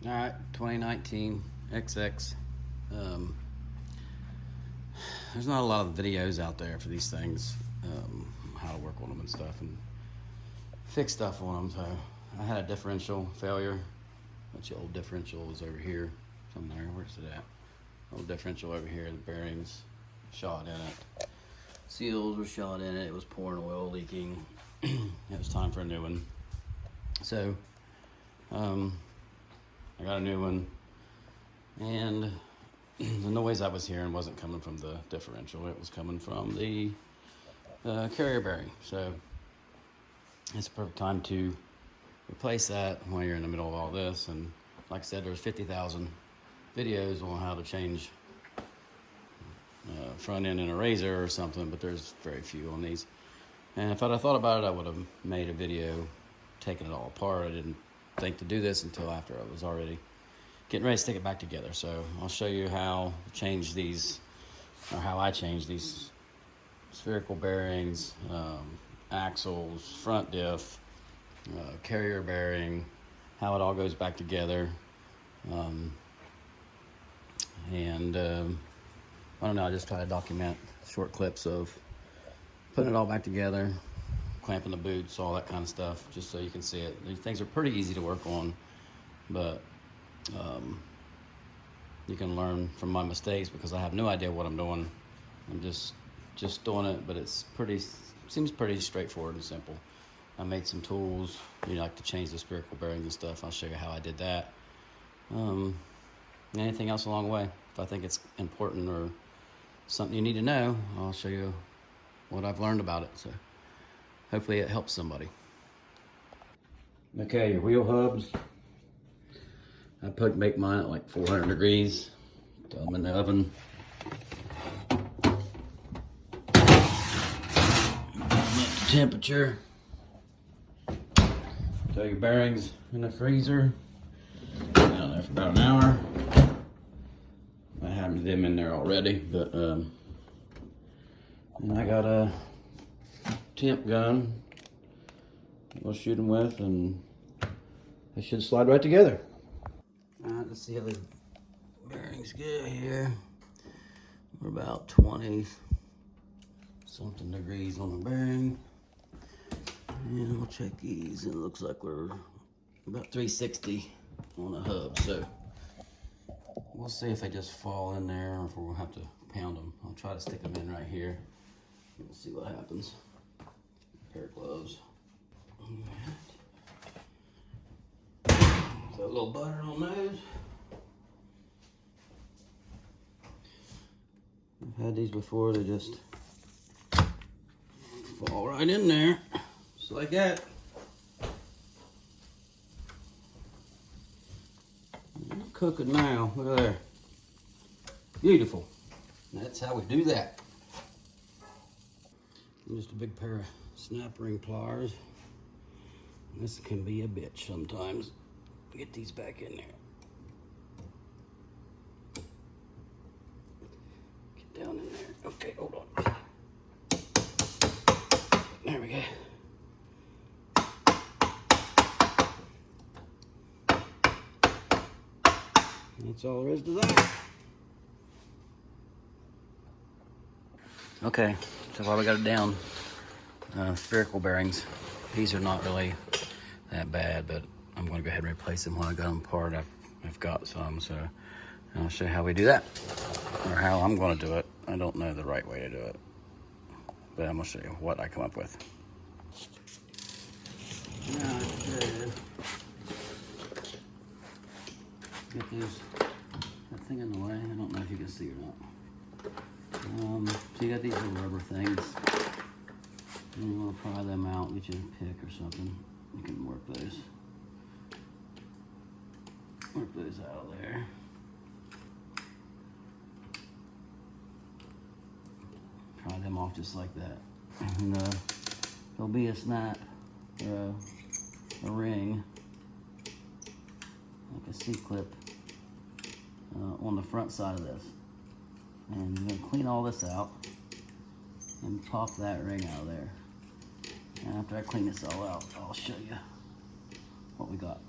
All right, 2019 XX. There's not a lot of videos out there for these things, how to work on them and stuff and fix stuff on them. So I had a differential failure, which the old differential was over here somewhere. Where's it at? Old differential over here. The bearings shot in it. Seals were shot in it. It was pouring oil, leaking. It was time for a new one. So I got a new one, and the noise I was hearing wasn't coming from the differential. It was coming from the carrier bearing. So it's a perfect time to replace that when you're in the middle of all this. And like I said, there's 50,000 videos on how to change front end in a razor or something, but there's very few on these. And if I'd have thought about it, I would have made a video taking it all apart. I didn't think to do this until after I was already getting ready to stick it back together. So I'll show you how to change these, or how I change these spherical bearings, axles, front diff, carrier bearing, how it all goes back together. I don't know, I just try to document short clips of putting it all back together, clamping the boots, all that kind of stuff, just so you can see it. These things are pretty easy to work on, but you can learn from my mistakes because I have no idea what I'm doing. I'm just doing it, but seems pretty straightforward and simple. I made some tools, like to change the spherical bearings and stuff. I'll show you how I did that. Anything else along the way, if I think it's important or something you need to know, I'll show you what I've learned about it. So hopefully it helps somebody. Okay, your wheel hubs. I make mine at like 400 degrees. Throw them in the oven. Temperature. Throw your bearings in the freezer. Down there for about an hour. I have them in there already, but and I got a temp gun we'll shoot them with, and they should slide right together. Alright, let's see how the bearings go here. We're about 20 something degrees on the bearing. And we'll check these. It looks like we're about 360 on the hub. So we'll see if they just fall in there or if we'll have to pound them. I'll try to stick them in right here. We'll see what happens. A pair of gloves. Put a little butter on those. I've had these before, they just fall right in there, just like that. Cooking now, look there. Beautiful. That's how we do that. And just a big pair of snap ring pliers. This can be a bitch sometimes. Get these back in there. Get down in there. Okay, hold on. There we go. That's all there is to that. Okay, so while we got it down, spherical bearings. These are not really that bad, but I'm going to go ahead and replace them when I got them apart. I've got some, so I'll show you how we do that, or how I'm going to do it. I don't know the right way to do it, but I'm going to show you what I come up with. Now, get that thing in the way. I don't know if you can see or not. So you got these little rubber things. And you want to pry them out, get you a pick or something. You can work those out of there. Pry them off just like that. And there'll be a snap, or a ring, like a C-clip, on the front side of this. And you're gonna clean all this out and pop that ring out of there. And after I clean this all out, I'll show you what we got.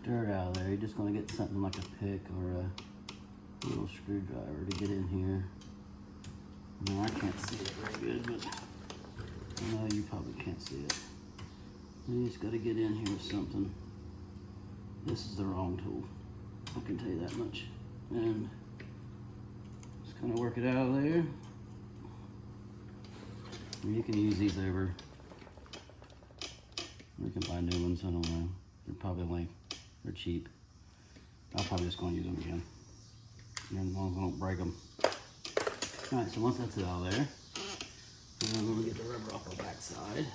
dirt out of there. You're just gonna get something like a pick or a little screwdriver to get in here. No, I can't see it very good, but I know you probably can't see it. You just gotta get in here with something. This is the wrong tool. I can tell you that much. And just kind of work it out of there. And you can use these over. You can buy new ones, I don't know. They're probably they're cheap. I'm probably just gonna use them again. And as long as I don't break them. All right, so once that's it out of there, I'm gonna get the rubber off the back side.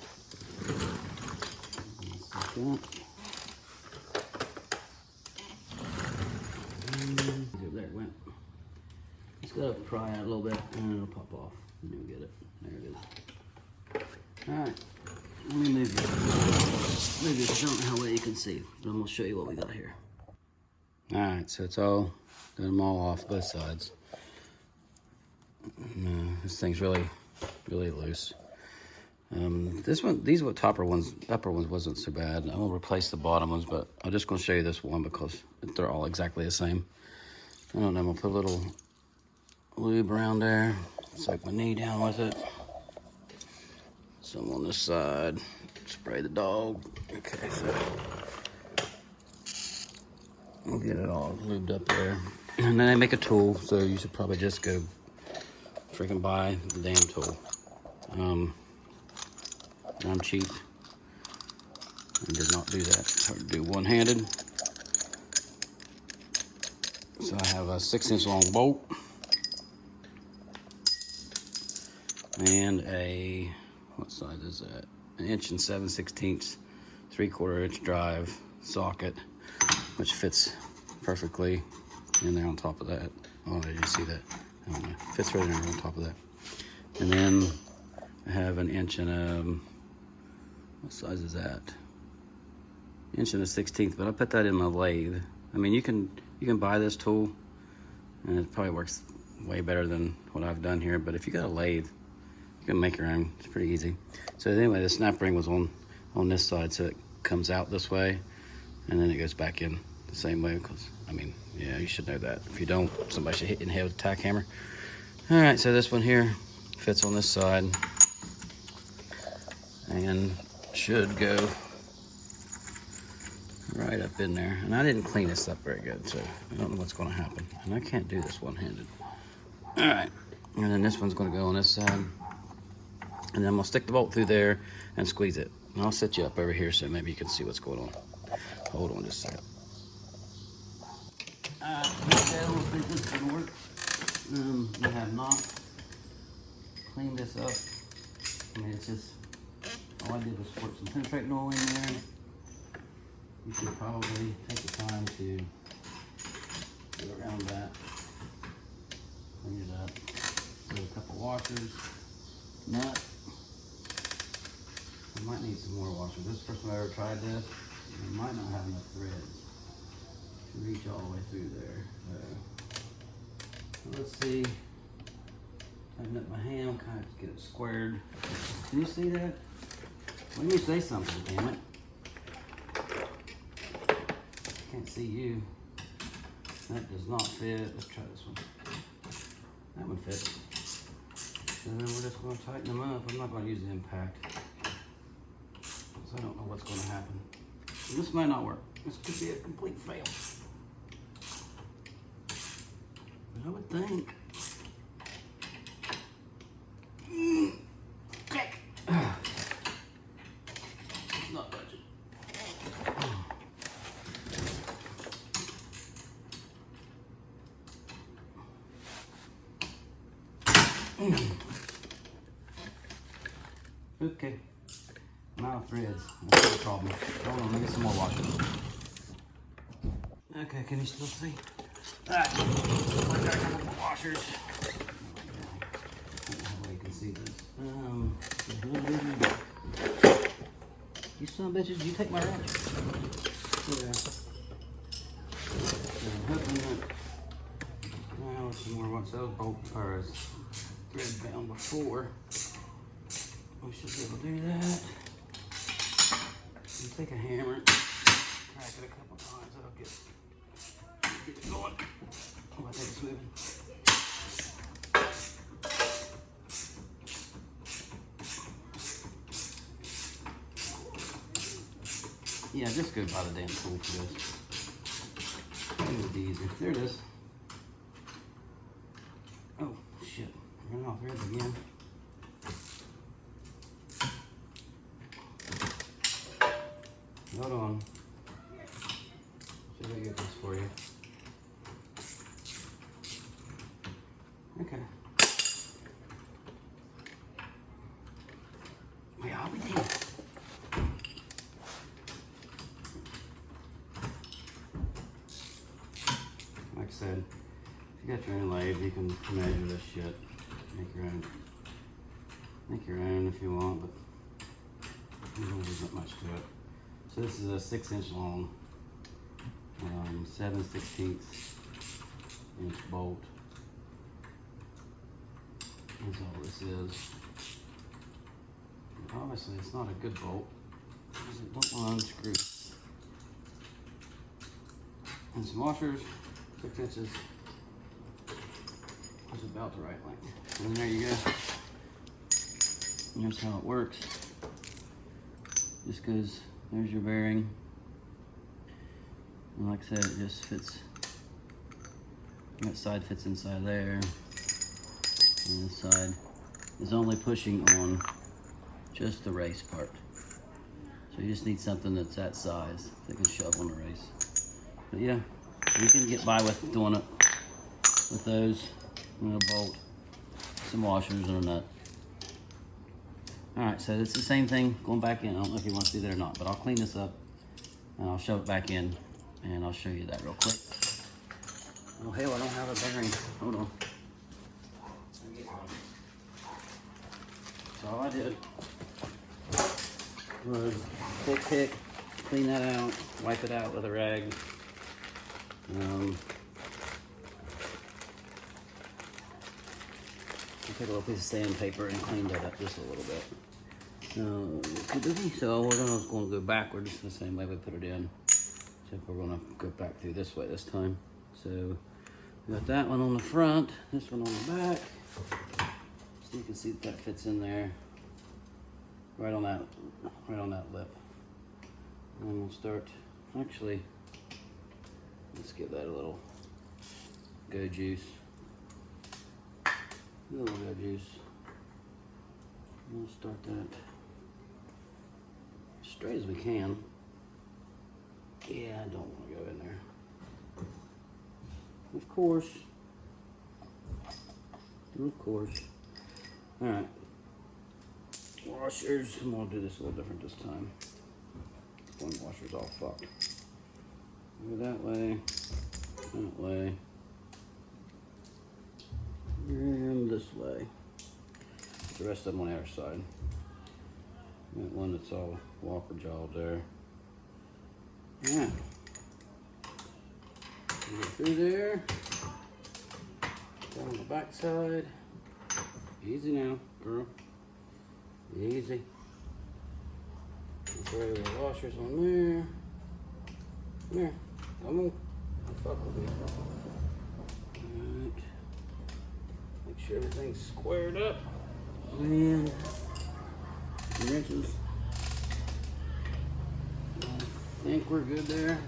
There it went. Just gotta pry out a little bit and it'll pop off. And you'll get it. There it is. Alright. Let me move this. Maybe I don't know how well you can see, but I'm gonna show you what we got here. Alright, so it's all got them all off both sides. No, this thing's really loose. These upper ones wasn't so bad. I'm gonna replace the bottom ones, but I'm just gonna show you this one because they're all exactly the same. I don't know, I'm gonna put a little lube around there. Soak my knee down with it. Some on this side. Spray the dog. Okay, so we'll get it all lubed up there. And then they make a tool, so you should probably just go freaking buy the damn tool. I'm cheap and did not do that. So I do one-handed. So I have a 6-inch long bolt and a, what size is that? 1 inch and 7/16, 3/4 inch drive socket, which fits perfectly in there on top of that. Oh, did you see that? I don't know. Fits right in there on top of that. And then I have 1 inch and a, what size is that? 1 inch and 1/16, but I'll put that in my lathe. I mean, you can buy this tool, and it probably works way better than what I've done here. But if you got a lathe, you can make your own. It's pretty easy. So anyway, the snap ring was on this side, so it comes out this way, and then it goes back in the same way. Because I mean, yeah, you should know that. If you don't, somebody should hit you in the head with a tack hammer. All right, so this one here fits on this side, and should go right up in there. And I didn't clean this up very good, so I don't know what's going to happen. And I can't do this one-handed. All right, and then this one's going to go on this side. And then I'm going to stick the bolt through there and squeeze it. And I'll set you up over here so maybe you can see what's going on. Hold on just a second. I don't think this is going to work. I have not cleaned this up. I mean, it's just, all I did was squirt some penetrating oil in there. You should probably take the time to go around that, clean it up, put a couple washers, nut. I might need some more washers. This is the first time I ever tried this. I might not have enough threads to reach all the way through there. So let's see. Tighten up my ham, kind of get it squared. Can you see that? Why don't you say something, damn it? Can't see you. That does not fit. Let's try this one. That one fits. And then we're just going to tighten them up. I'm not going to use the impact, because I don't know what's going to happen. And this might not work. This could be a complete fail. But I would think. It's not budget. Okay, I'm out of threads. That's the problem. Hold on, let me get some more washers. Okay, can you still see? Alright, I got a couple more washers. I don't know how you can see this. You son of bitches, you take my wrench. Yeah. I'm hoping that now some more once those bolts are thread bound before. We should be able to do that. You take a hammer, crack it a couple times. That'll get it going. Oh, I think it's moving. Yeah, just go by the damn tool for this. It would be easier. There it is. Oh, shit. Running off threads again. Hold on. See if I can get this for you. Okay. Wait, I'll be damned. Like I said, if you got your own lathe, you can measure this shit. Make your own. Make your own if you want, but there isn't much to it. So this is a 6-inch long, 7/16 inch bolt. That's all this is. But obviously it's not a good bolt because it don't want to unscrew. And some washers, 6 inches. Is about the right length. And there you go. And here's how it works. Just goes, there's your bearing. And like I said, it just fits. That side fits inside there. And this side is only pushing on just the race part. So you just need something that's that size that can shove on the race. But yeah, you can get by with doing it with those. And a bolt, some washers, and a nut. Alright, so it's the same thing going back in. I don't know if you want to do that or not, but I'll clean this up and I'll shove it back in and I'll show you that real quick. Oh hell, I don't have a bearing. Hold on. So all I did was pick, clean that out, wipe it out with a rag. I took a little piece of sandpaper and cleaned that up just a little bit. So we're going to go backwards the same way we put it in. Except we're going to go back through this way this time. So we got that one on the front, this one on the back. So you can see that fits in there, right on that lip. And we'll start. Actually, let's give that a little go juice. A little go juice. We'll start that straight as we can. Yeah, I don't want to go in there. Of course. All right. Washers. I'm gonna do this a little different this time. One washer's all fucked. Go that way, and this way. The rest of them on the other side. That one that's all walker jawed there. Yeah. Go through there. Down the back side. Easy now, girl. Easy. Throw the washers on there. There. Come on. Fuck with me. Alright. Make sure everything's squared up. And wrenches. I think we're good there.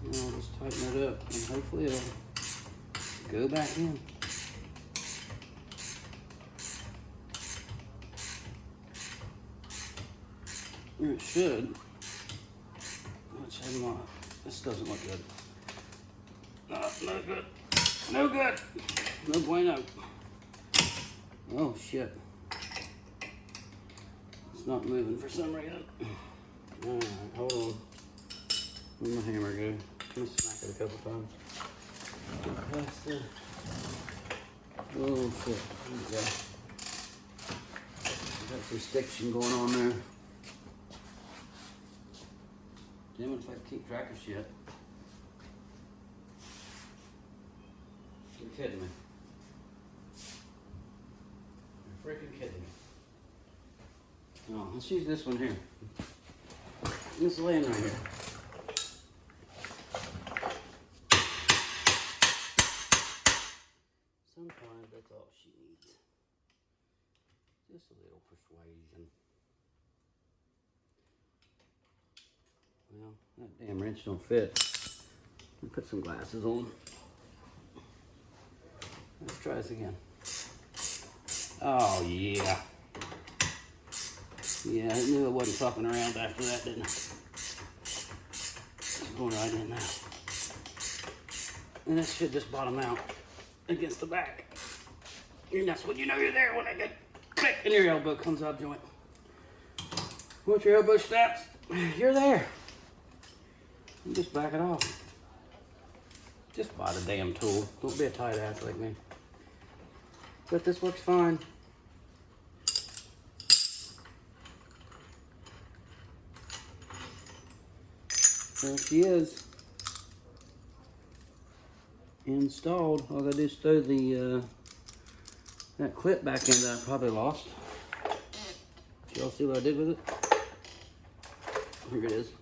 And I'll just tighten it up and hopefully it'll go back in. It should. Which I'm not. This doesn't look good. No good. No good. No bueno. Oh shit. It's not moving for some reason. Alright, hold on. Where'd my hammer go? I'm gonna smack it a couple times. Get past there. Oh shit. Okay. Got some stiction going on there. Damn it, if I keep track of shit. You're kidding me. You're freaking kidding me. Oh, let's use this one here. It's laying right here. Sometimes that's all she needs. Just a little persuasion. Well, that damn wrench don't fit. I'll put some glasses on. Let's try this again. Oh, yeah. Yeah, I knew I wasn't fucking around after that, didn't I? It's going right in now. And this should just bottom out against the back. And that's when you know you're there, when I get click and your elbow comes out of joint. Once your elbow snaps, you're there. You just back it off. Just buy the damn tool. Don't be a tight ass like me. But this works fine. There she is. Installed. All I gotta do is throw the that clip back in that I probably lost. Y'all see what I did with it? Here it is.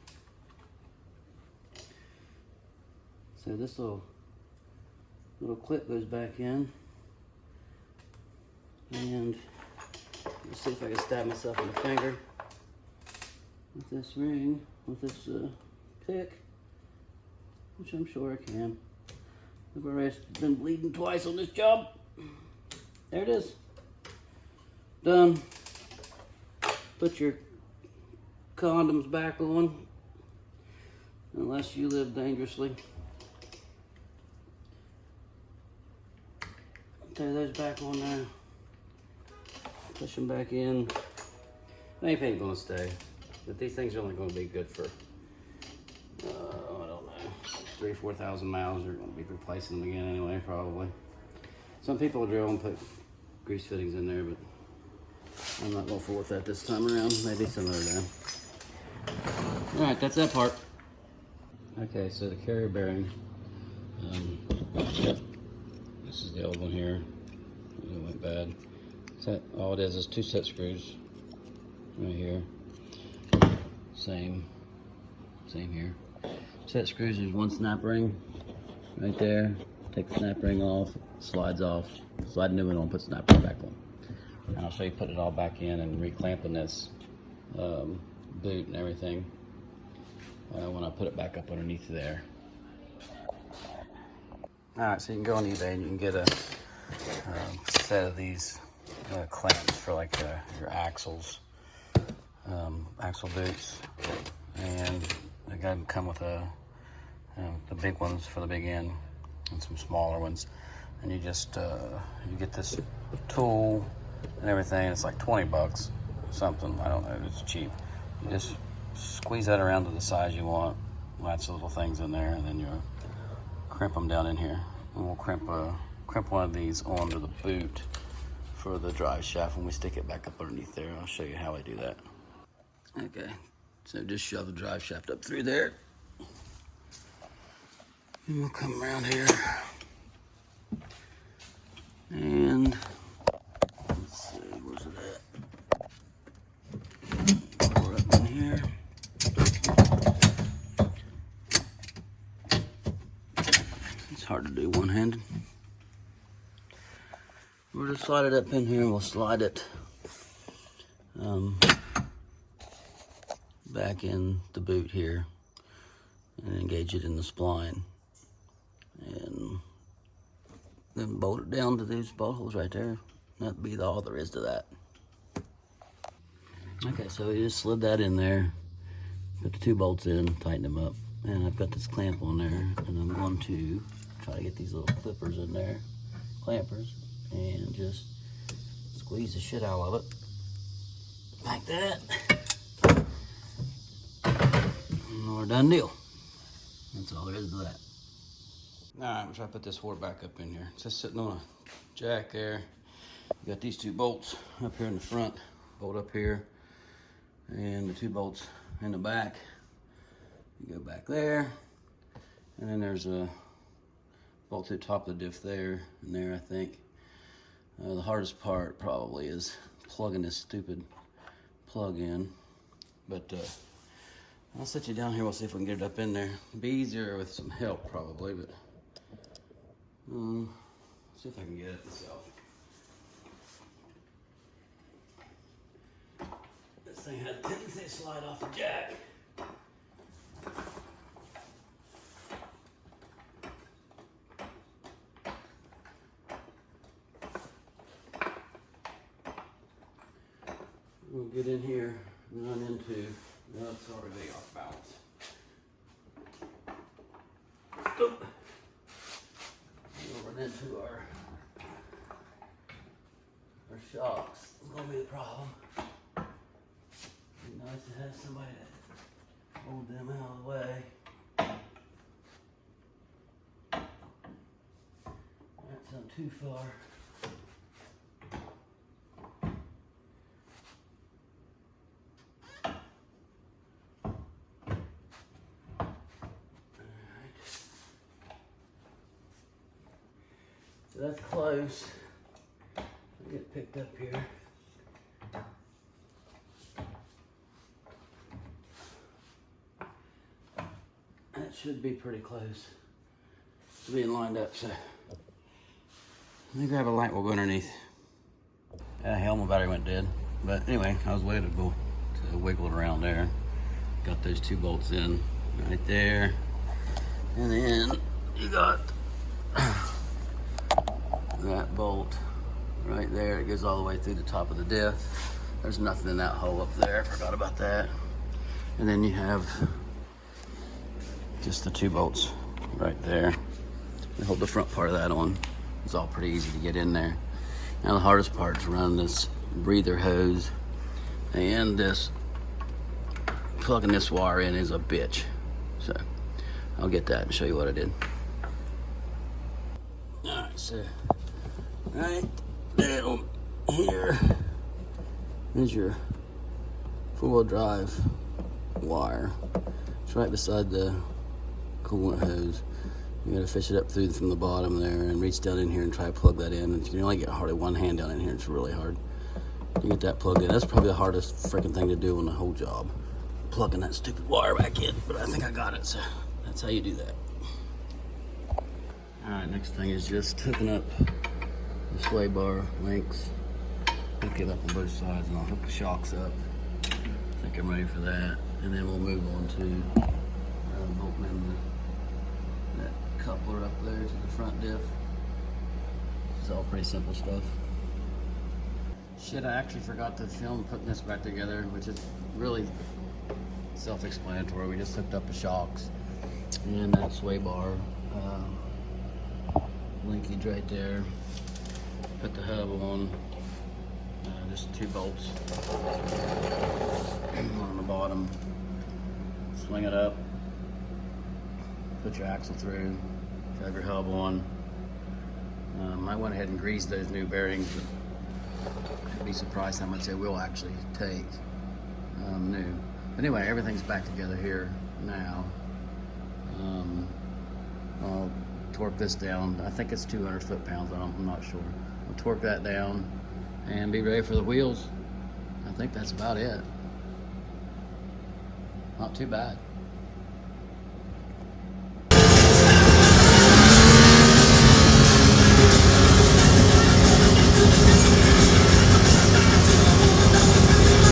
So this little clip goes back in, and let's see if I can stab myself in the finger with this ring, with this pick, which I'm sure I can. I've already been bleeding twice on this job. There it is. Done. Put your condoms back on, unless you live dangerously. Throw those back on there. Push them back in. They ain't gonna stay, but these things are only gonna be good for, I don't know, 3,000 or 4,000 miles. You're gonna be replacing them again anyway, probably. Some people will drill and put grease fittings in there, but I'm not going for that this time around. Maybe some other time. All right, that's that part. Okay, so the carrier bearing. This is the old one here. It went bad. So all it is 2 set screws right here. Same here. Set screws. There's 1 snap ring right there. Take the snap ring off. Slides off. Slide a new one on. Put snap ring back on. And I'll show you putting it all back in and reclamping this boot and everything when I put it back up underneath there. Alright, so you can go on eBay and you can get a set of these clamps for like your axles, axle boots, and they got them come with the big ones for the big end and some smaller ones. And you just you get this tool and everything. It's like 20 bucks, something. I don't know. It's cheap. You just squeeze that around to the size you want. Lots of little things in there, and then you crimp them down in here. And we'll crimp one of these onto the boot for the drive shaft when we stick it back up underneath there. I'll show you how I do that. Okay, so just shove the drive shaft up through there. And we'll come around here. And let's see, where's it at? We're up in here. It's hard to do one-handed. We'll just slide it up in here and we'll slide it back in the boot here and engage it in the spline. And then bolt it down to these bolt holes right there. That'd be all there is to that. Okay, so we just slid that in there, put the 2 bolts in, tighten them up, and I've got this clamp on there, and I'm going to try to get these little clippers in there, clampers, and just squeeze the shit out of it, like that. And we're done deal. That's all there is to that. Alright, we'll try to put this whore back up in here. It's just sitting on a jack there. You got these 2 bolts up here in the front, bolt up here, and the 2 bolts in the back. You go back there, and then there's a bolt to the top of the diff there, and there I think. The hardest part probably is plugging this stupid plug in, but I'll set you down here. We'll see if we can get it up in there. It'd be easier with some help probably, but see if I can get it myself. This thing had a tendency to slide off the jack. We'll get in here and run into, no, it's already off balance. Oop. We'll run into our shocks. It's gonna be the problem. It'd be nice to have somebody to hold them out of the way. That's not too far. So that's close. I'll get picked up here. That should be pretty close to being lined up, so let me grab a light, we'll go underneath. Hell, my battery went dead. But anyway, I was waiting to wiggle it around there. Got those 2 bolts in right there. And then you got that bolt right there. It goes all the way through the top of the diff. There's nothing in that hole up there. Forgot about that. And then you have just the 2 bolts right there. You hold the front part of that on. It's all pretty easy to get in there. Now the hardest part is running this breather hose, and this plugging this wire in is a bitch. So I'll get that and show you what I did. All right, so right down here is your 4-wheel drive wire. It's right beside the coolant hose. You gotta fish it up through from the bottom there and reach down in here and try to plug that in. You can only get hardly one hand down in here. It's really hard to get that plugged in. That's probably the hardest freaking thing to do on the whole job, plugging that stupid wire back in. But I think I got it, so that's how you do that. All right, next thing is just hooking up the sway bar links. Hook it up on both sides, and I'll hook the shocks up. I think I'm ready for that. And then we'll move on to bolting in that coupler up there to the front diff. It's all pretty simple stuff. Shit, I actually forgot to film putting this back together, which is really self-explanatory. We just hooked up the shocks and that sway bar linkage right there. Put the hub on, just 2 bolts on the bottom. Swing it up, put your axle through, have your hub on. I went ahead and greased those new bearings, but I'd be surprised how much they will actually take new. But anyway, everything's back together here now. I'll torque this down. I think it's 200 foot-pounds, I'm not sure. I'll torque that down and be ready for the wheels. I think that's about it. Not too bad.